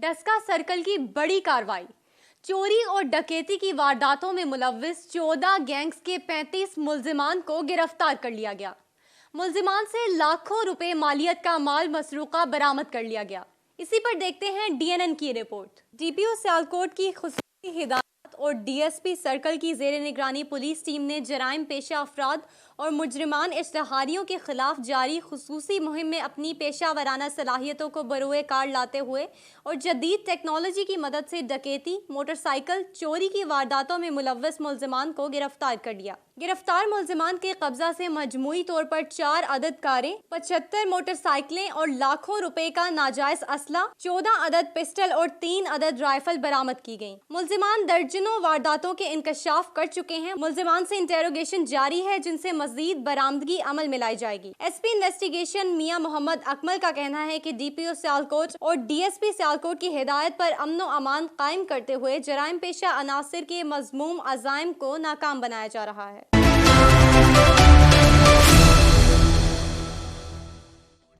Daska circle की बड़ी कार्रवाई। चोरी और डकैती की वारदातों में मुलव्विस 14 गैंग्स के 35 मुल्जिमान को गिरफ्तार कर लिया गया। मुल्जिमान से लाखों रुपए मालियत का माल मसरूका बरामद कर लिया गया। इसी पर देखते हैं डीएनएन की रिपोर्ट। डीपीओ सियालकोट की खुसूसी हिदायत और डीएसपी सर्कल की जेर निगरानी पुलिस टीम ने जराइम पेशा अफराद और मुजरिमान इश्तहारियों के खिलाफ जारी खुसूसी मुहिम में अपनी पेशा वराना सलाहियतों को बरूए कार लाते हुए और जदीद टेक्नोलॉजी की मदद से डकैती, मोटरसाइकिल चोरी की वारदातों में मुलव्वस मुल्जिमान को गिरफ्तार कर लिया। गिरफ्तार मुल्जिमान के कब्जा से मजमूई तौर पर 4 अदद कारें, 75 मोटरसाइकिलें और लाखों रुपए का नाजायज असला, 14 अदद पिस्टल और 3 अदद राइफल बरामद की गयी। मुल्जिमान दर्जनों वारदातों के इंकशाफ कर चुके हैं। मुल्जिमान से इंटेरोगेशन जारी है, जिनसे मजीद बरामदगी अमल में लाई जाएगी। एसपी इन्वेस्टिगेशन मियां मोहम्मद अकमल का कहना है कि डीपीओ सियालकोट और डीएसपी सियालकोट की हिदायत पर अमन व अमान कायम करते हुए जराइम पेशा अनासिर के मजमूम अज़ाइम को नाकाम बनाया जा रहा है।